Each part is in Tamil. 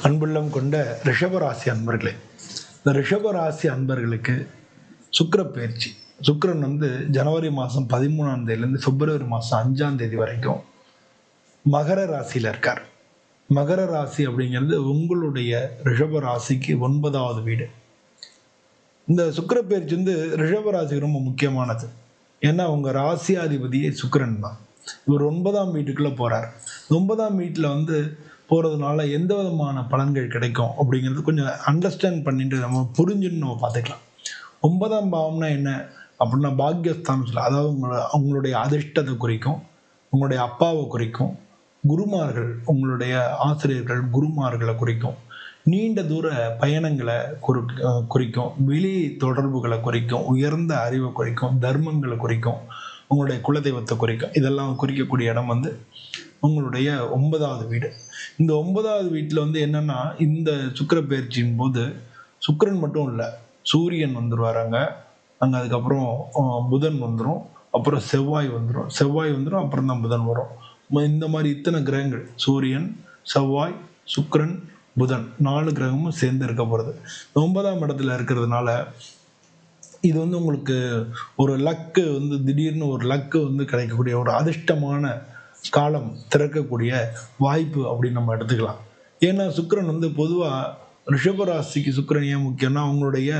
அன்புள்ளம் கொண்ட ரிஷபராசி அன்பர்களே, இந்த ரிஷபராசி அன்பர்களுக்கு சுக்கிர பயிற்சி. சுக்கிரன் ஜனவரி மாதம் 13ஆம் தேதியிலேருந்து பிப்ரவரி மாதம் 5ஆம் தேதி வரைக்கும் மகர ராசியில் இருக்கார். மகர ராசி அப்படிங்கிறது உங்களுடைய ரிஷப ராசிக்கு 9வது வீடு. இந்த சுக்கிர பயிற்சி ரிஷப ராசிக்கு ரொம்ப முக்கியமானது. ஏன்னா உங்கள் ராசியாதிபதியே சுக்கிரன் தான். இவர் 9ஆம் வீட்டுக்குள்ளே போகிறார். 9ஆம் வீட்டில் போகிறதுனால எந்த விதமான பலன்கள் கிடைக்கும் அப்படிங்கிறது கொஞ்சம் அண்டர்ஸ்டாண்ட் பண்ணிட்டு நம்ம புரிஞ்சுன்னு நம்ம பார்த்துக்கலாம். 9ஆம் பாவம்னா என்ன அப்படின்னா பாக்யஸ்தானம் சொல்ல, அதாவது உங்களுடைய அதிர்ஷ்டத்தை குறிக்கும், உங்களுடைய அப்பாவை குறிக்கும், குருமார்கள், உங்களுடைய ஆசிரியர்கள் குருமார்களை குறிக்கும், நீண்ட தூர பயணங்களை குறிக்கும், வெளி தொடர்புகளை குறிக்கும், உயர்ந்த அறிவை குறிக்கும், தர்மங்களை குறிக்கும், உங்களுடைய குலதெய்வத்தை குறிக்கும். இதெல்லாம் குறிக்கக்கூடிய இடம் உங்களுடைய 9வது வீடு. இந்த 9வது வீட்டில் என்னன்னா இந்த சுக்கிர பயிற்சியின் போது சுக்கிரன் மட்டும் இல்லை, சூரியன் வந்துடுவாராங்க அங்கே. அதுக்கப்புறம் புதன் வந்துடும், அப்புறம் செவ்வாய் வந்துடும், அப்புறம் தான் புதன் வரும். இந்த மாதிரி இத்தனை கிரகங்கள், சூரியன், செவ்வாய், சுக்கிரன், புதன், 4 கிரகமும் சேர்ந்து இருக்க போகிறது. 9ஆம் இடத்துல இருக்கிறதுனால இது உங்களுக்கு ஒரு லக்கு திடீர்னு ஒரு லக்கு கிடைக்கக்கூடிய ஒரு அதிர்ஷ்டமான காலம் திறக்கக்கூடிய வாய்ப்பு அப்படின்னு நம்ம எடுத்துக்கலாம். ஏன்னா சுக்கிரன் பொதுவாக ரிஷபராசிக்கு சுக்கிரன் ஏன் முக்கியம்னா அவங்களுடைய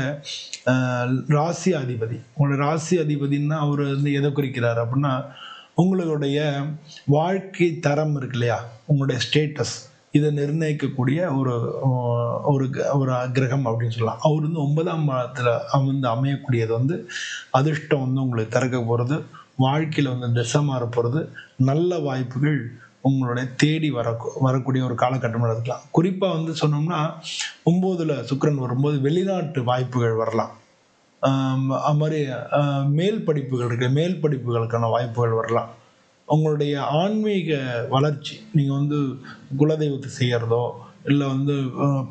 ராசி அதிபதி. உங்களுடைய ராசி அதிபதினா அவர் எதை குறிக்கிறார் அப்படின்னா உங்களுடைய வாழ்க்கை தரம் இருக்கு இல்லையா, உங்களுடைய ஸ்டேட்டஸ், இதை நிர்ணயிக்கக்கூடிய ஒரு ஒரு ஒரு கிரகம் அப்படின்னு சொல்லலாம். அவர் 9ஆம் பாவத்தில் அமையக்கூடியது அதிர்ஷ்டம் உங்களுக்கு திறக்க போகிறது, வாழ்க்கையில் திசை மாற போகிறது, நல்ல வாய்ப்புகள் உங்களுடைய தேடி வரக்கூடிய ஒரு காலகட்டம் இருக்கலாம். குறிப்பாக சொன்னோம்னா 9ல் சுக்கிரன் வரும்போது வெளிநாட்டு வாய்ப்புகள் வரலாம். அது மாதிரி மேல் படிப்புகள் இருக்கு, மேல் படிப்புகளுக்கான வாய்ப்புகள் வரலாம். உங்களுடைய ஆன்மீக வளர்ச்சி, நீங்கள் குலதெய்வத்தை செய்கிறதோ இல்லை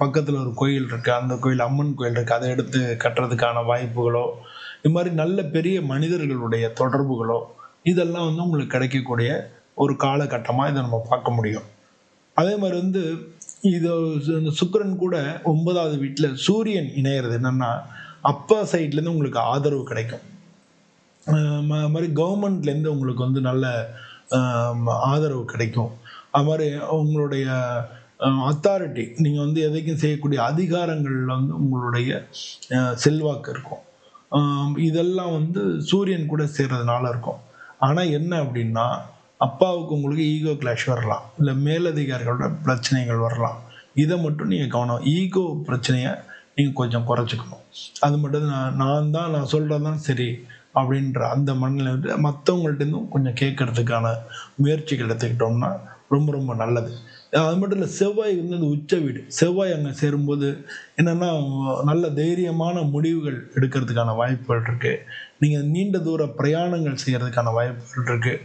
பக்கத்தில் ஒரு கோயில் இருக்குது, அந்த கோயில் அம்மன் கோயில் இருக்குது, அதை எடுத்து கட்டுறதுக்கான வாய்ப்புகளோ, இது மாதிரி நல்ல பெரிய மனிதர்களுடைய தொடர்புகளோ, இதெல்லாம் உங்களுக்கு கிடைக்கக்கூடிய ஒரு காலகட்டமாக இதை நம்ம பார்க்க முடியும். அதே மாதிரி இது இந்த சுக்கிரன் கூட 9வது வீட்டில் சூரியன் இணையிறது என்னென்னா அப்பா சைட்லேருந்து உங்களுக்கு ஆதரவு கிடைக்கும். அது மாதிரி கவர்மெண்ட்லேருந்து உங்களுக்கு நல்ல ஆதரவு கிடைக்கும். அது மாதிரி உங்களுடைய அத்தாரிட்டி, நீங்கள் எதைக்கும் செய்யக்கூடிய அதிகாரங்களில் உங்களுடைய செல்வாக்கு இருக்கும். இதெல்லாம் சூரியன் கூட சேர்றதுனால இருக்கும். ஆனால் என்ன அப்படின்னா அப்பாவுக்கு உங்களுக்கு ஈகோ கிளாஷ் வரலாம், இல்லை மேலதிகாரிகளோட பிரச்சனைகள் வரலாம். இதை மட்டும் நீங்கள் கவனம், ஈகோ பிரச்சனையை நீங்கள் கொஞ்சம் குறைச்சிக்கணும். அது மட்டும் நான் சொல்கிறது தான் சரி அப்படின்ற அந்த மனநிலை மற்றவங்கள்ட்டேருந்தும் கொஞ்சம் கேட்கறதுக்கான முயற்சிகள் எடுத்துக்கிட்டோம்னா ரொம்ப ரொம்ப நல்லது. அது மட்டும் இல்லை, செவ்வாய் அந்த உச்ச வீடு, செவ்வாய் அங்கே சேரும்போது என்னென்னா நல்ல தைரியமான முடிவுகள் எடுக்கிறதுக்கான வாய்ப்புகள் இருக்குது. நீங்கள் நீண்ட தூர பிரயாணங்கள் செய்கிறதுக்கான வாய்ப்புகள் இருக்குது.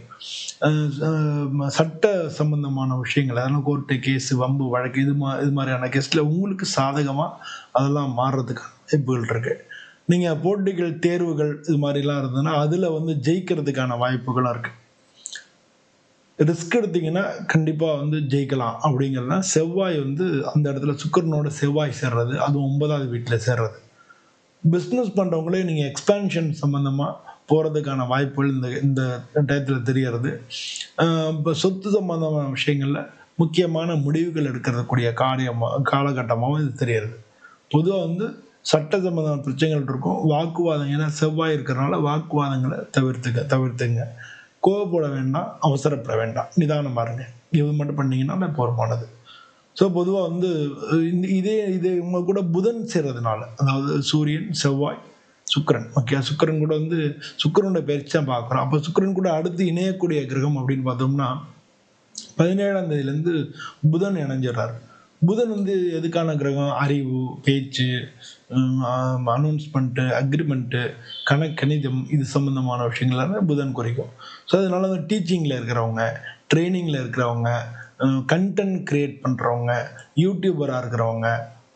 சட்ட சம்பந்தமான விஷயங்கள், அதெல்லாம் கோர்ட்டு கேஸு, வம்பு வழக்கு, இது மாதிரியான கேஸில் உங்களுக்கு சாதகமாக அதெல்லாம் மாறுறதுக்கான வாய்ப்புகள் இருக்குது. நீங்கள் போட்டிகள், தேர்வுகள் இது மாதிரிலாம் இருந்ததுன்னா அதில் ஜெயிக்கிறதுக்கான வாய்ப்புகளும் இருக்குது. ரிஸ்க் எடுத்தீங்கன்னா கண்டிப்பாக ஜெயிக்கலாம். அப்படிங்கிறதுனா செவ்வாய் அந்த இடத்துல சுக்கிரனோட செவ்வாய் சேர்றது, அதுவும் 9வது வீட்டில் சேர்றது. பிஸ்னஸ் பண்ணுறவங்களே நீங்கள் எக்ஸ்பேன்ஷன் சம்மந்தமாக போகிறதுக்கான வாய்ப்புகள் இந்த டயத்தில் தெரியறது. இப்போ சொத்து சம்பந்தமான விஷயங்களில் முக்கியமான முடிவுகள் எடுக்கிறதுக்கூடிய காலகட்டமாகவும் இது தெரியறது. பொதுவாக சட்ட சம்பந்தமான பிரச்சனைகள் இருக்கும், வாக்குவாதம், ஏன்னா செவ்வாய் இருக்கிறனால வாக்குவாதங்களை தவிர்த்துங்க. கோவப்பட வேண்டாம், அவசரப்பட வேண்டாம், நிதானமாக இருங்க. இது மட்டும் பண்ணிங்கன்னா போதுமானது. ஸோ பொதுவாக இதே உங்கள் கூட புதன் சேர்றதுனால, அதாவது சூரியன், செவ்வாய், சுக்கிரன், ஓகே, சுக்கிரன் கூட சுக்கிரனோட பயிற்சி தான் பார்க்குறோம். அப்போ சுக்கிரன் கூட அடுத்து இணையக்கூடிய கிரகம் அப்படின்னு பார்த்தோம்னா 17ஆம் தேதியிலேருந்து புதன் இணைஞ்சிடறாரு. புதன் எதுக்கான கிரகம்? அறிவு, பேச்சு, அனௌன்ஸ்மெண்ட்டு, அக்ரிமெண்ட்டு, கணிதம், இது சம்மந்தமான விஷயங்கள்லாம் புதன் குறிக்கும். ஸோ அதனால டீச்சிங்கில் இருக்கிறவங்க, ட்ரைனிங்கில் இருக்கிறவங்க, கண்டென்ட் க்ரியேட் பண்ணுறவங்க, யூடியூபராக இருக்கிறவங்க,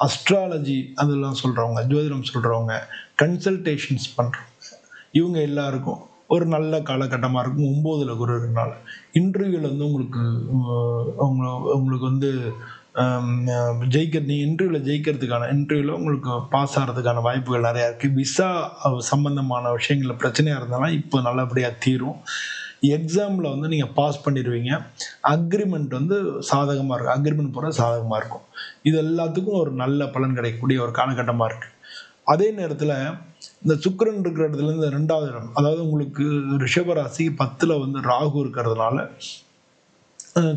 அஸ்ட்ராலஜி அதெல்லாம் சொல்கிறவங்க, ஜோதிடம் சொல்கிறவங்க, கன்சல்டேஷன்ஸ் பண்ணுறவங்க, இவங்க எல்லாருக்கும் ஒரு நல்ல காலகட்டமாக இருக்கும். 9ல் குரு இருக்கனால இன்டர்வியூவில் உங்களுக்கு நீ இன்டர்வியூவில் உங்களுக்கு பாஸ் ஆகிறதுக்கான வாய்ப்புகள் நிறையா இருக்குது. விசா சம்பந்தமான விஷயங்களில் பிரச்சனையாக இருந்தாலும் இப்போ நல்லபடியாக தீரும். எக்ஸாமில் வந்து நீங்கள் பாஸ் பண்ணிடுவீங்க. அக்ரிமெண்ட் வந்து சாதகமாக இருக்கும், அக்ரிமெண்ட் போகிற சாதகமாக இருக்கும். இது எல்லாத்துக்கும் ஒரு நல்ல பலன் கிடைக்கக்கூடிய ஒரு காலகட்டமாக இருக்குது. அதே நேரத்தில் இந்த சுக்கிரன் இருக்கிற இடத்துலேருந்து 2வது இடம், அதாவது உங்களுக்கு ரிஷபராசி 10ல் வந்து ராகு இருக்கிறதுனால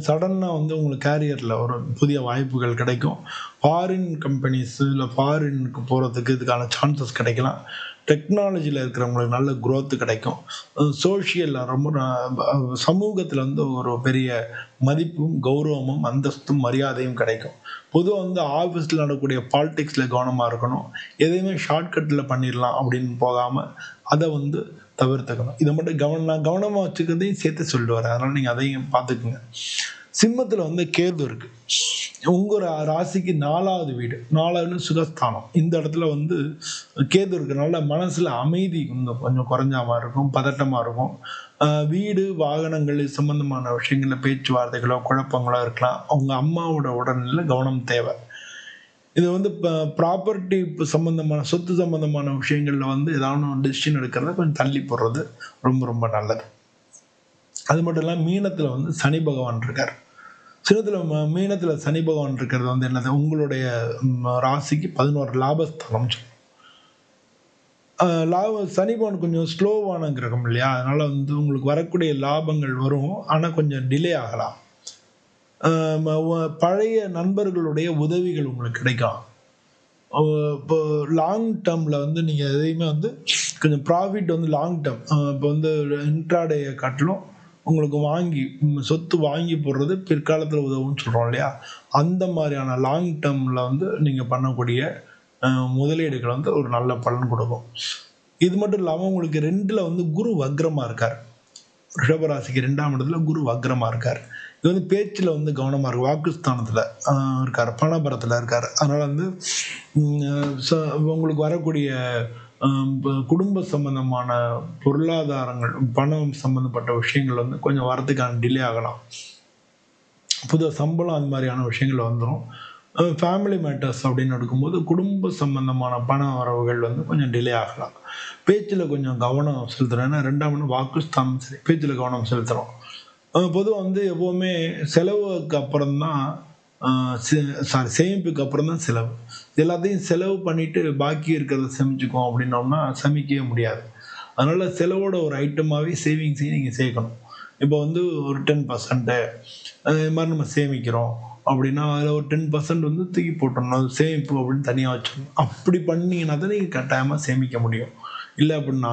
சடனாக வந்து உங்களுக்கு கேரியரில் ஒரு புதிய வாய்ப்புகள் கிடைக்கும். ஃபாரின் கம்பெனிஸு இல்லை ஃபாரினுக்கு போகிறதுக்கு இதுக்கான சான்சஸ் கிடைக்கலாம். டெக்னாலஜியில் இருக்கிறவங்களுக்கு நல்ல growth கிடைக்கும். சோஷியலில் ரொம்ப சமூகத்தில் வந்து ஒரு பெரிய மதிப்பும் கௌரவமும் அந்தஸ்தும் மரியாதையும் கிடைக்கும். பொதுவாக வந்து ஆஃபீஸில் நடக்கக்கூடிய பாலிடிக்ஸில் கவனமாக இருக்கணும். எதையுமே ஷார்ட்கட்டில் பண்ணிடலாம் அப்படின்னு போகாமல் அதை வந்து தவிர்த்துக்கணும். இதை மட்டும் கவனமாக வச்சுக்கிறதையும் சேர்த்து சொல்லிட்டு வரேன். அதனால் நீங்கள் அதையும் பார்த்துக்குங்க. சிம்மத்தில் வந்து கேது இருக்கு. உங்கள் ராசிக்கு 4வது வீடு, 4வது சுகஸ்தானம். இந்த இடத்துல வந்து கேது இருக்கிறனால மனசில் அமைதி கொஞ்சம் குறைஞ்ச மாதிரி இருக்கும், பதட்டமாக இருக்கும். வீடு வாகனங்கள் சம்பந்தமான விஷயங்களில் பேச்சுவார்த்தைகளோ குழப்பங்களோ இருக்கலாம். அவங்க அம்மாவோட உடல்நிலை கவனம் தேவை. இது வந்து இப்போ ப்ராப்பர்ட்டி சம்மந்தமான சொத்து சம்மந்தமான விஷயங்களில் வந்து ஏதாவது டெசிஷன் எடுக்கிறத கொஞ்சம் தள்ளி போடுறது ரொம்ப ரொம்ப நல்லது. அது மட்டும் இல்லாமல் மீனத்தில் வந்து சனி பகவான் இருக்கார். மீனத்தில் சனி பகவான் இருக்கிறது வந்து என்னது, உங்களுடைய ராசிக்கு 11 லாபஸ்தானம் சொல்லுவோம். சனி பகவான் கொஞ்சம் ஸ்லோவான கிரகம் இல்லையா, அதனால வந்து உங்களுக்கு வரக்கூடிய லாபங்கள் வரும், ஆனால் கொஞ்சம் டிலே ஆகலாம். பழைய நண்பர்களுடைய உதவிகள் உங்களுக்கு கிடைக்கும். இப்போ லாங் டேர்மில் வந்து நீங்கள் எதையுமே வந்து கொஞ்சம் ப்ராஃபிட் வந்து லாங் டேர்ம், இப்போ வந்து இன்ட்ராடேயை காட்டிலும் உங்களுக்கு சொத்து வாங்கி போடுறது பிற்காலத்தில் உதவும்னு சொல்கிறோம் இல்லையா, அந்த மாதிரியான லாங் டேர்மில் வந்து நீங்கள் பண்ணக்கூடிய முதலீடுகள் வந்து ஒரு நல்ல பலன் கொடுக்கும். இது மட்டும் இல்லாமல் உங்களுக்கு 2ல் வந்து குரு வக்ரமாக இருக்கார். ரிஷபராசிக்கு 2ஆம் இடத்துல குரு வக்ரமாக இருக்கார். இது வந்து பேச்சில் வந்து கவனமாக இருக்கும். வாக்குஸ்தானத்தில் இருக்கார், பணபரத்தில் இருக்கார். அதனால் வந்து உங்களுக்கு வரக்கூடிய குடும்ப சம்பந்தமான பொருளாதாரங்கள், பணம் சம்பந்தப்பட்ட விஷயங்கள் வந்து கொஞ்சம் வரதுக்கான டிலே ஆகலாம். புது சம்பளம் அது மாதிரியான விஷயங்கள் வந்துடும். ஃபேமிலி மேட்டர்ஸ் அப்படின்னு எடுக்கும்போது குடும்ப சம்பந்தமான பண வரவுகள் வந்து கொஞ்சம் டிலே ஆகலாம். பேச்சில் கொஞ்சம் கவனம் செலுத்துகிறோம். ஏன்னா 2ஆம் இடம் வாக்குஸ்தானம், சரி, பேச்சில் கவனம் செலுத்துகிறோம். பொதுவாக வந்து எப்போவுமே செலவுக்கு அப்புறம்தான் சேமிப்புக்கு அப்புறம் தான் செலவு. எல்லாத்தையும் செலவு பண்ணிட்டு பாக்கி இருக்கிறத சேமிச்சுக்கோம் அப்படின்னோம்னா சேமிக்கவே முடியாது. அதனால் செலவோட ஒரு ஐட்டமாகவே சேவிங்ஸையும் நீங்கள் சேர்க்கணும். இப்போ வந்து ஒரு 10% இது மாதிரி நம்ம சேமிக்கிறோம் அப்படின்னா அதில் ஒரு 10% வந்து தூக்கி போட்டணும், அது சேமிப்பு அப்படின்னு தனியாக வச்சுக்கணும். அப்படி பண்ணிங்கன்னா தான் நீங்கள் கட்டாயமாக சேமிக்க முடியும். இல்லை அப்படின்னா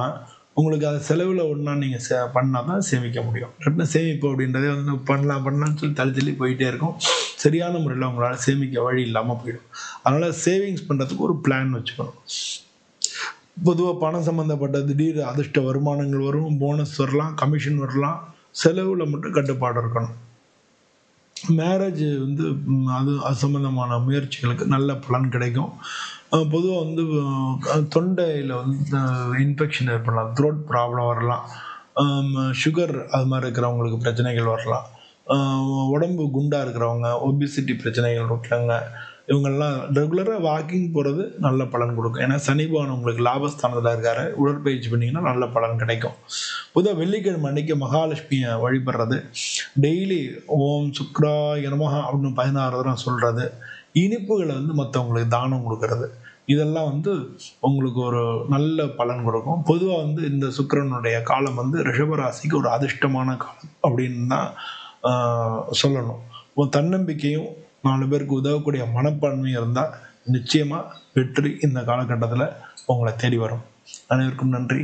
உங்களுக்கு அது செலவில் ஒன்றா நீங்கள் பண்ணால் தான் சேமிக்க முடியும். இல்லைன்னா சேமிப்பு அப்படின்றதே வந்து பண்ணலாம்னு சொல்லி தள்ளி போயிட்டே இருக்கும். சரியான முறையில் உங்களால் சேமிக்க வழி இல்லாமல் போயிடும். அதனால் சேவிங்ஸ் பண்ணுறதுக்கு ஒரு பிளான் வச்சுக்கணும். பொதுவாக பணம் சம்மந்தப்பட்ட திடீர் அதிர்ஷ்ட வருமானங்கள் வரும், போனஸ் வரலாம், கமிஷன் வரலாம். செலவில் மட்டும் கட்டுப்பாடு இருக்கணும். மேரேஜ் வந்து அது சம்மந்தமான முயற்சிகளுக்கு நல்ல பலன் கிடைக்கும். பொதுவாக வந்து தொண்டையில் வந்து இன்ஃபெக்ஷன் ஏற்படலாம், த்ரோட் ப்ராப்ளம் வரலாம், சுகர் அது மாதிரி இருக்கிறவங்களுக்கு பிரச்சனைகள் வரலாம். உடம்பு குண்டாக இருக்கிறவங்க, ஒபிசிட்டி பிரச்சனைகள் இருக்காங்க, இவங்கெல்லாம் ரெகுலராக வாக்கிங் போகிறது நல்ல பலன் கொடுக்கும். ஏன்னா சனி பகவான் உங்களுக்கு லாபஸ்தானத்தில் இருக்காரு. உடற்பயிற்சி பண்ணிங்கன்னா நல்ல பலன் கிடைக்கும். பொதுவாக வெள்ளிக்கிழமை அன்னைக்கு மகாலட்சுமியை வழிபடுறது, டெய்லி ஓம் சுக்ராய நமஹ அப்படின்னு 16 தடவை சொல்கிறது, இனிப்புகளை வந்து மற்றவங்களுக்கு தானம் கொடுக்கறது, இதெல்லாம் வந்து உங்களுக்கு ஒரு நல்ல பலன் கொடுக்கும். பொதுவாக வந்து இந்த சுக்கிரனுடைய காலம் வந்து ரிஷபராசிக்கு ஒரு அதிர்ஷ்டமான காலம் அப்படின்னு தான் சொல்லணும். தன்னம்பிக்கையும் 4 பேருக்கு உதவக்கூடிய மனப்பான்மையும் இருந்தால் நிச்சயமாக வெற்றி இந்த காலகட்டத்தில் உங்களை தேடி வரும். அனைவருக்கும் நன்றி.